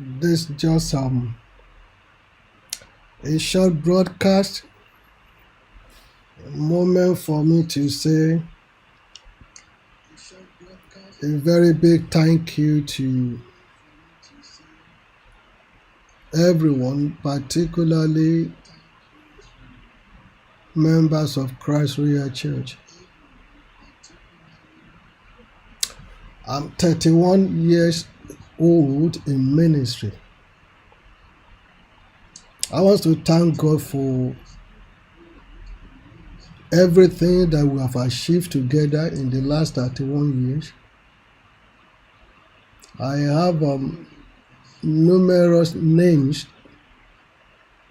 This just a short broadcast moment for me to say a very big thank you to everyone, particularly members of Christ Royal Church. I'm 31 years old in ministry. I want to thank God for everything that we have achieved together in the last 31 years. I have numerous names.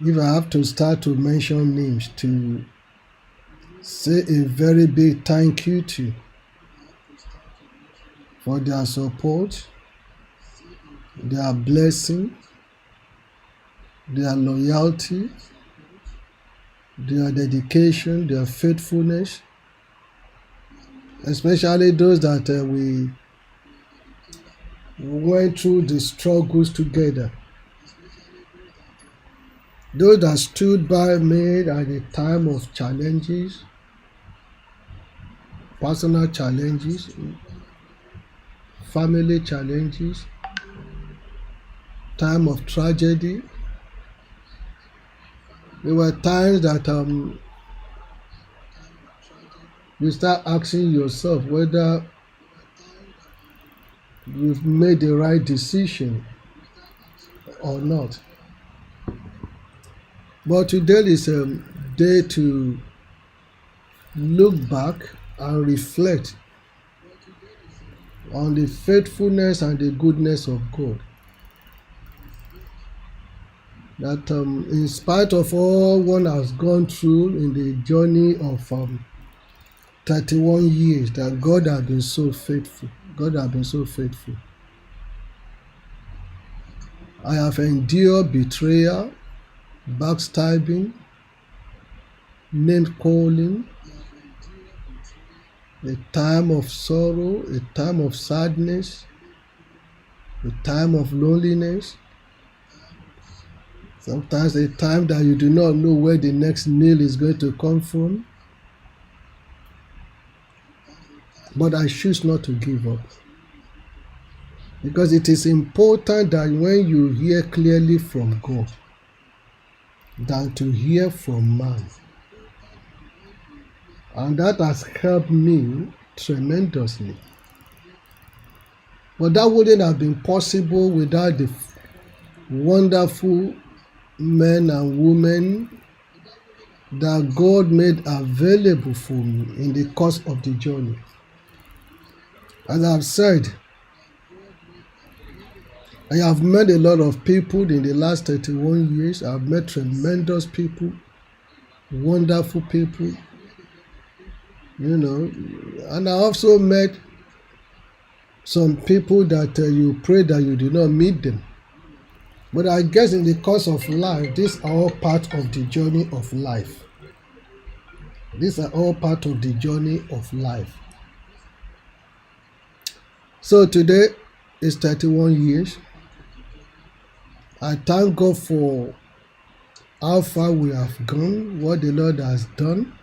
If I have to start to mention names, to say a very big thank you to for their support, their blessing, their loyalty, their dedication, their faithfulness, especially those that we went through the struggles together. Those that stood by me at the time of challenges, personal challenges, family challenges, time of tragedy. There were times that you start asking yourself whether you've made the right decision or not. But today is a day to look back and reflect on the faithfulness and the goodness of God. That in spite of all one has gone through in the journey of 31 years, that God has been so faithful. God has been so faithful. I have endured betrayal, backstabbing, name calling, a time of sorrow, a time of sadness, a time of loneliness, sometimes a time that you do not know where the next meal is going to come from. But I choose not to give up. Because it is important that when you hear clearly from God, than to hear from man. And that has helped me tremendously. But that wouldn't have been possible without the wonderful men and women that God made available for me in the course of the journey. As I've said, I have met a lot of people in the last 31 years. I've met tremendous people, wonderful people, and I also met some people that you pray that you do not meet them. But I guess in the course of life, these are all part of the journey of life. These are all part of the journey of life. So today is 31 years. I thank God for how far we have gone, what the Lord has done.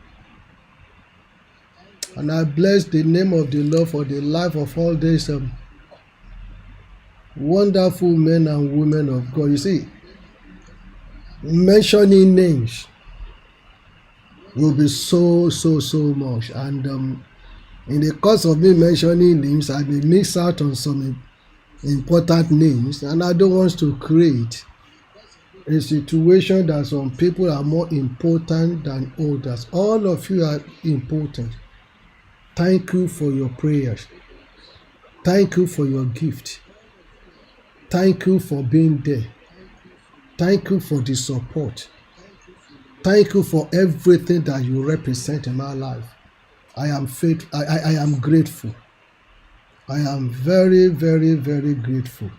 And I bless the name of the Lord for the life of all these wonderful men and women of God. You see, mentioning names will be so much. And in the course of me mentioning names, I may miss out on some important names, and I don't want to create a situation that some people are more important than others. All of you are important. Thank you for your prayers. Thank you for your gift. Thank you for being there. Thank you for the support. Thank you for everything that you represent in my life. I am grateful. I am very, very, very grateful.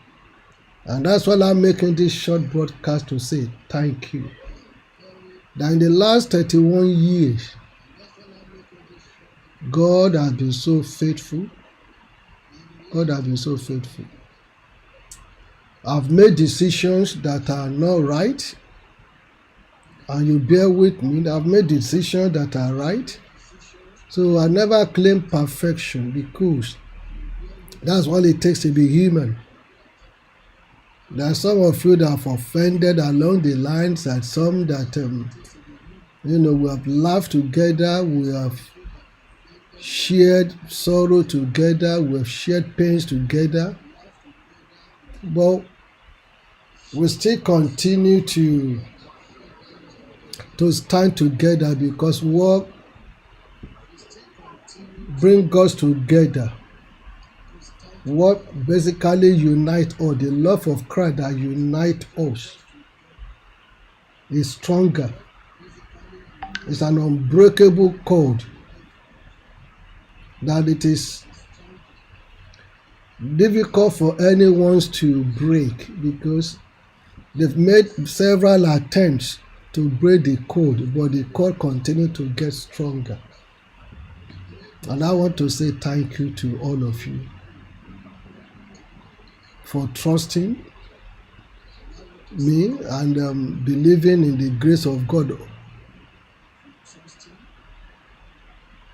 And that's why I'm making this short broadcast to say thank you. That in the last 31 years, God has been so faithful. God has been so faithful. I've made decisions that are not right, and you bear with me. I've made decisions that are right. So I never claim perfection, because that's what it takes to be human. There are some of you that have offended along the lines, and some that we have laughed together, we have shared sorrow together, we have shared pains together, but we still continue to stand together, because what brings us together, what basically unites us, the love of Christ that unites us, is stronger. It's an unbreakable cord that it is difficult for anyone to break, because they've made several attempts to break the code, but the code continues to get stronger. And I want to say thank you to all of you for trusting me and believing in the grace of God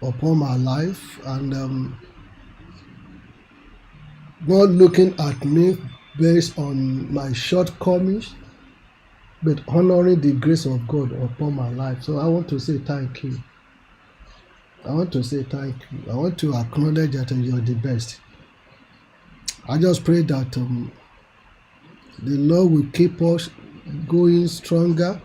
upon my life, and not looking at me based on my shortcomings, but honoring the grace of God upon my life. So I want to say thank you. I want to say thank you. I want to acknowledge that you're the best. I just pray that the Lord will keep us going stronger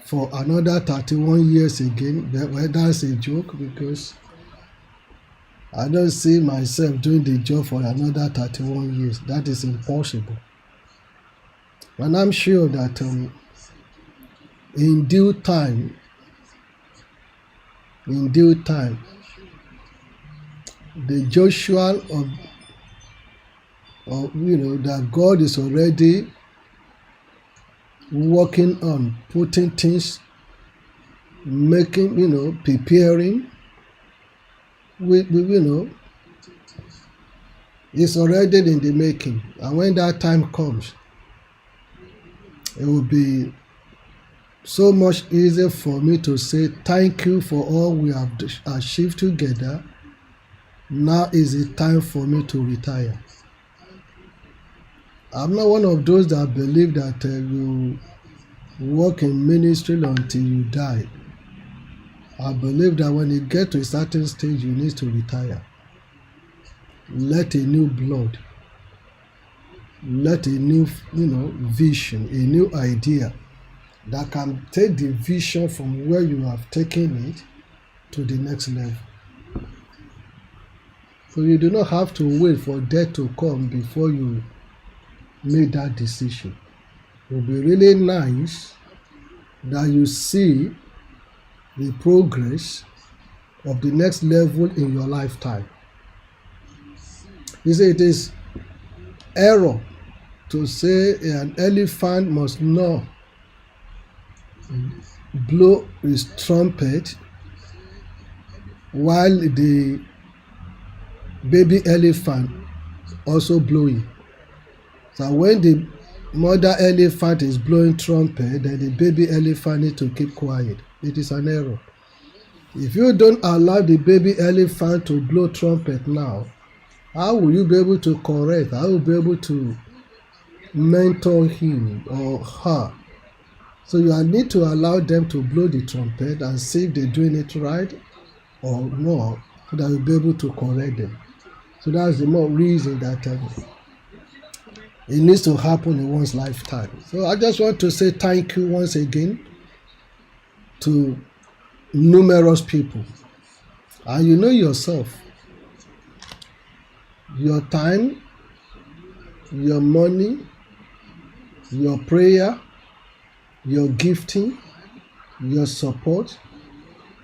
for another 31 years again. Well, that's a joke, because I don't see myself doing the job for another 31 years. That is impossible. And I'm sure that in due time, the Joshua of that God is already working on, putting things, making, preparing, it's already in the making. And when that time comes, it will be so much easier for me to say thank you for all we have achieved together. Now is the time for me to retire. I'm not one of those that believe that you work in ministry until you die. I believe that when you get to a certain stage, you need to retire. Let a new blood, let a new vision, a new idea that can take the vision from where you have taken it to the next level. So you do not have to wait for death to come before you make that decision. It will be really nice that you see the progress of the next level in your lifetime. You see, it is error to say an elephant must not blow his trumpet while the baby elephant also blowing. So when the mother elephant is blowing trumpet, then the baby elephant needs to keep quiet. It is an error. If you don't allow the baby elephant to blow trumpet now, how will you be able to correct? How will you be able to mentor him or her? So you need to allow them to blow the trumpet and see if they're doing it right or not, so that you'll be able to correct them. So that's the more reason that it needs to happen in one's lifetime. So I just want to say thank you once again to numerous people. And you know yourself, your time, your money, your prayer, your gifting, your support,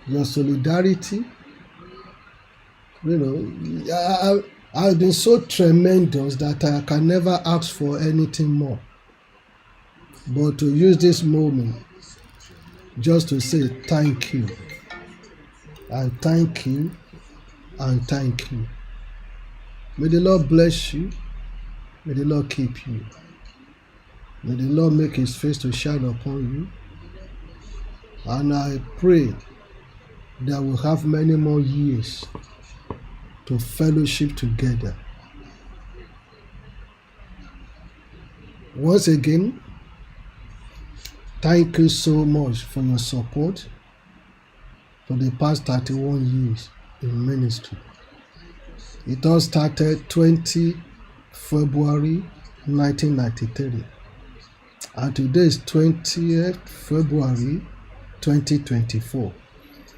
your solidarity. I've been so tremendous that I can never ask for anything more. But to use this moment just to say thank you, and thank you, and thank you. May the Lord bless you. May the Lord keep you. May the Lord make his face to shine upon you. And I pray that we'll have many more years to fellowship together. Once again, thank you so much for your support for the past 31 years in ministry. It all started 20 February 1993, and today is 20th February 2024,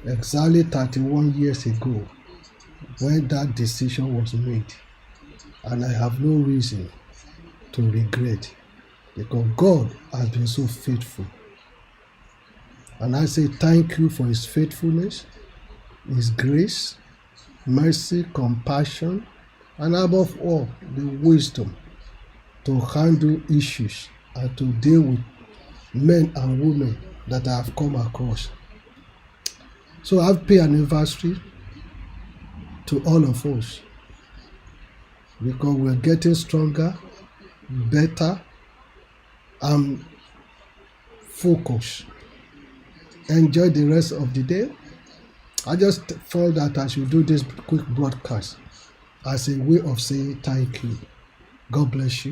exactly 31 years ago when that decision was made, and I have no reason to regret, because God has been so faithful. And I say thank you for his faithfulness, his grace, mercy, compassion, and above all, the wisdom to handle issues and to deal with men and women that I have come across. So happy anniversary to all of us, because we're getting stronger, better, and focused. Enjoy the rest of the day. I just felt that I should do this quick broadcast as a way of saying thank you. God bless you.